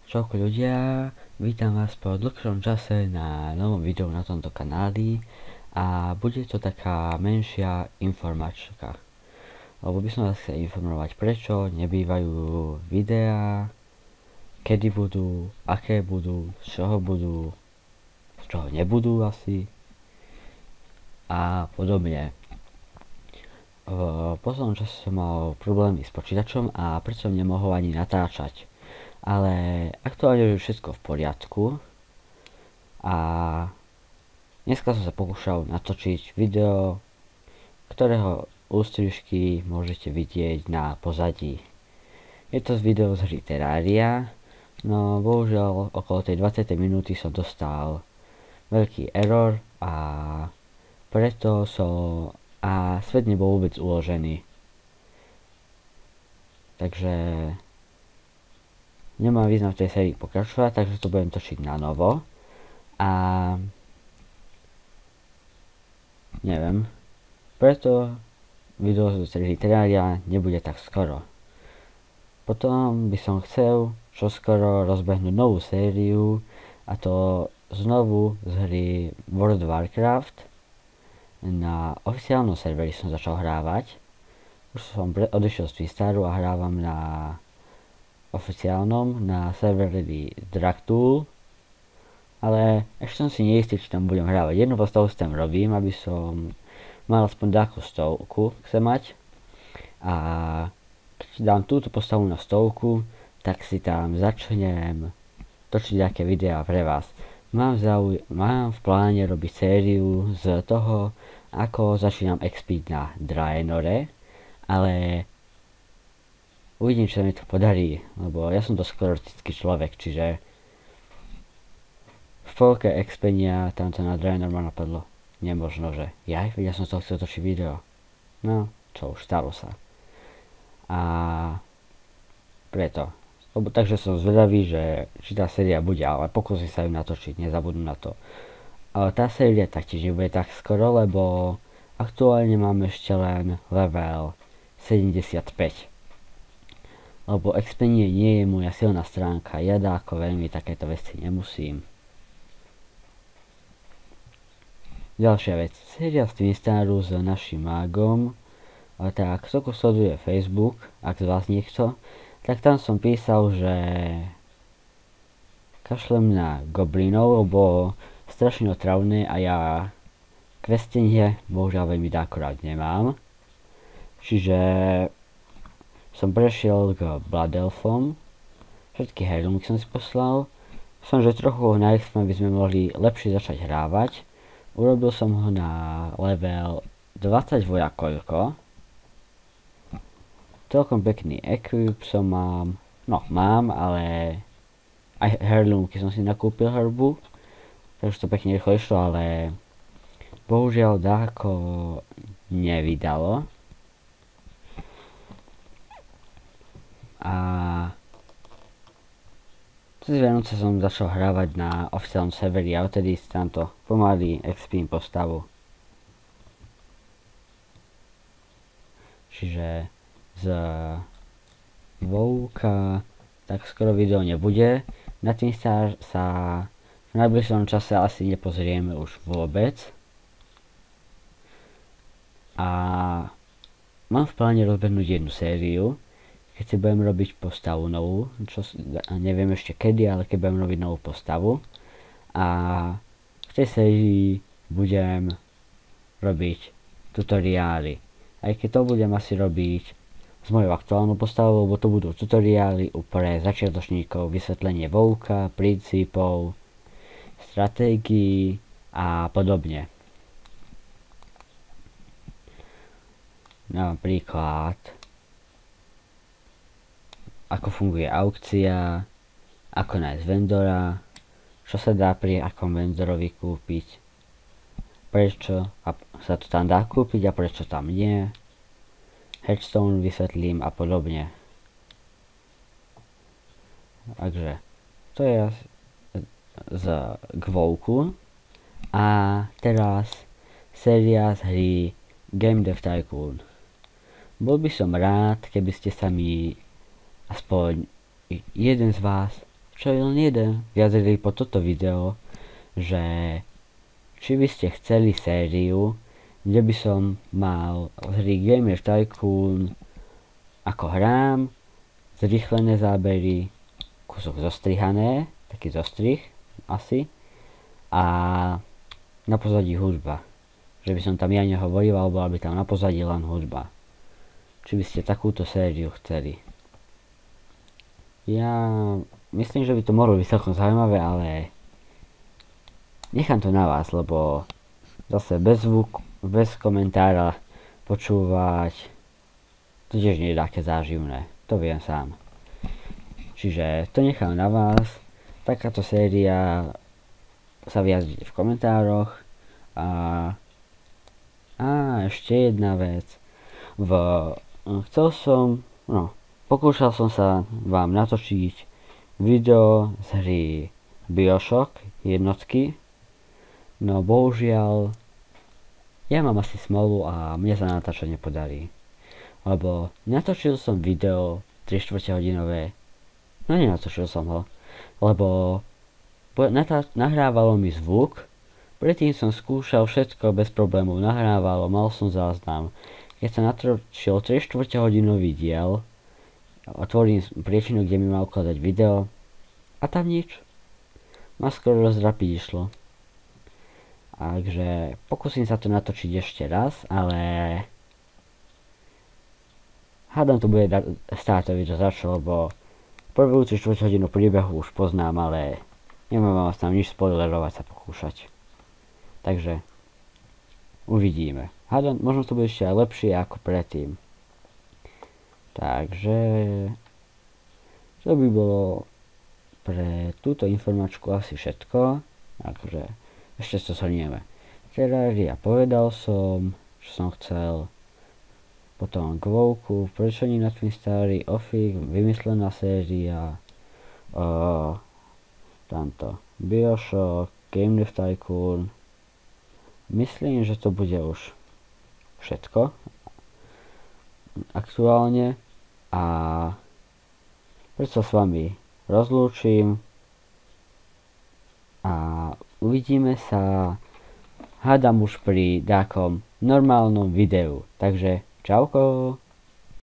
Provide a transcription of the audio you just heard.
Čauko ľudia, vítam vás po dlhšom čase na novom videu na tomto kanáli a bude to taká menšia informačka. Lebo by som vás chcel informovať, prečo nebývajú videá, kedy budú, aké budú, z čoho nebudú asi a podobne. V poslednom čase som mal problémy s počítačom a preto som nemohol ani natáčať. Ale aktuálne je všetko v poriadku a dneska som sa pokúšal natočiť video, ktorého ústrižky môžete vidieť na pozadí. Je to video z hry Terraria, no bohužiaľ okolo tej 20. minúty som dostal veľký error a preto svet nebol vôbec uložený. Takže nemá význam v tej sérii pokračovať, takže to budem točiť na novo. A neviem, preto video z série Terraria nebude tak skoro. Potom by som chcel čoskoro rozbehnúť novú sériu, a to znovu z hry World of Warcraft. Na oficiálnom serveri som začal hrávať. Už som odišiel z Twistaru a hrávam na oficiálnom, na serveri Dragtool, ale ešte som si neistý, či tam budem hrávať. Jednu postavu si tam robím, aby som mal aspoň takú stovku, chcem mať, a keď dám túto postavu na stovku, tak si tam začnem točiť nejaké videá pre vás. Mám v pláne robiť sériu z toho, ako začínam expiť na Draenore, ale uvidím, či sa mi to podarí, lebo ja som dosť sklorotický človek, čiže v polke expenia tamto na Draenor ma napadlo, nemožno, že ja som z toho chcel točiť video. No, čo už, stalo sa. A preto. Takže som zvedavý, že či tá séria bude, ale pokúsim sa ju natočiť, nezabudnú na to. Ale tá séria taktiež nebude tak skoro, lebo aktuálne mám ešte len level 75. Lebo expenie nie je moja silná stránka, ja dáko veľmi takéto veci nemusím. Ďalšia vec, séria z Twinstaru s našim mágom, tak kto sleduje Facebook, ak z vás niekto, tak tam som písal, že kašlem na goblinov, lebo strašne otravné a ja kvestenie bohužiaľ veľmi dákorát nemám. Čiže som prešiel k Blood Elfom, všetky heirloomy som si poslal, som, že trochu na XP by sme mohli lepšie začať hrávať. Urobil som ho na level 20 vojakoľko. Celkom pekný equip som mám, ale aj heirloomky som si nakúpil hrbu, takže to pekne rýchlo išlo, ale bohužiaľ dáko nevydalo. A cez Vianoce som začal hrávať na oficiálnom serveri a odtedy si tamto pomaly expím postavu. Čiže z WoWka tak skoro video nebude. Na tým sa v najbližšom čase asi nepozrieme už vôbec. A mám v pláne rozbehnúť jednu sériu, keď si budem robiť postavu novú, neviem ešte kedy, ale keď budem robiť novú postavu. A v tej sérii budem robiť tutoriály. Aj keď to budem asi robiť s mojou aktuálnou postavou, lebo to budú tutoriály pre začiatočníkov, vysvetlenie WoWka, princípov, stratégií a podobne. Napríklad ako funguje aukcia, ako nájsť vendora, čo sa dá pri akom vendorovi kúpiť, prečo sa to tam dá kúpiť a prečo tam nie, Headstone vysvetlím a podobne. Takže to je k WoWku. A teraz séria z hry Game Dev Tycoon. Bol by som rád, keby ste sa mi aspoň jeden z vás v čo je len jeden, vyjadrili po toto video, že či by ste chceli sériu, kde by som mal hry Gamer Tycoon ako hrám, zrýchlené zábery, kúsok zostrihané, taký zostrih asi, a na pozadí hudba. Že by som tam ja nehovoril, alebo aby tam na pozadí len hudba. Či by ste takúto sériu chceli. Ja myslím, že by to mohlo byť celkom zaujímavé, ale nechám to na vás, lebo zase bez zvuku, bez komentára počúvať to tiež nie je také záživné, to viem sám. Čiže to nechám na vás, takáto séria sa vyjadrite v komentároch. A ešte jedna vec, pokúšal som sa vám natočiť video z hry BioShock jednotky, no bohužiaľ ja mám asi smolu a mne sa natáčať nepodarí. Lebo natočil som video 3/4 hodinové, no nenatočil som ho, lebo nahrávalo mi zvuk, predtým som skúšal všetko bez problémov, nahrávalo, mal som záznam. Keď sa natočil 3/4 hodinový diel, otvorím priečinu, kde mi má ukladať video, a tam nič. Ma skoro rozdrapiť išlo. Takže pokúsim sa to natočiť ešte raz, ale hádam to bude stáť to video za čo, lebo prvú 3/4 hodinu príbehu už poznám, ale nemám vás tam nič spoilerovať sa pokúšať. Takže uvidíme. Hádam, možno to bude ešte aj lepšie ako predtým. Takže to by bolo pre túto informačku asi všetko. Takže ešte to zhrnieme. Terraria povedal som, čo som chcel. Potom k WoWku, Prečení na Twin Starry, Office, vymyslená séria, tamto BioShock, Gamer Tycoon. Myslím, že to bude už všetko aktuálne a preto s vami rozlúčim a uvidíme sa, hádam, už pri nejakom normálnom videu. Takže čauko.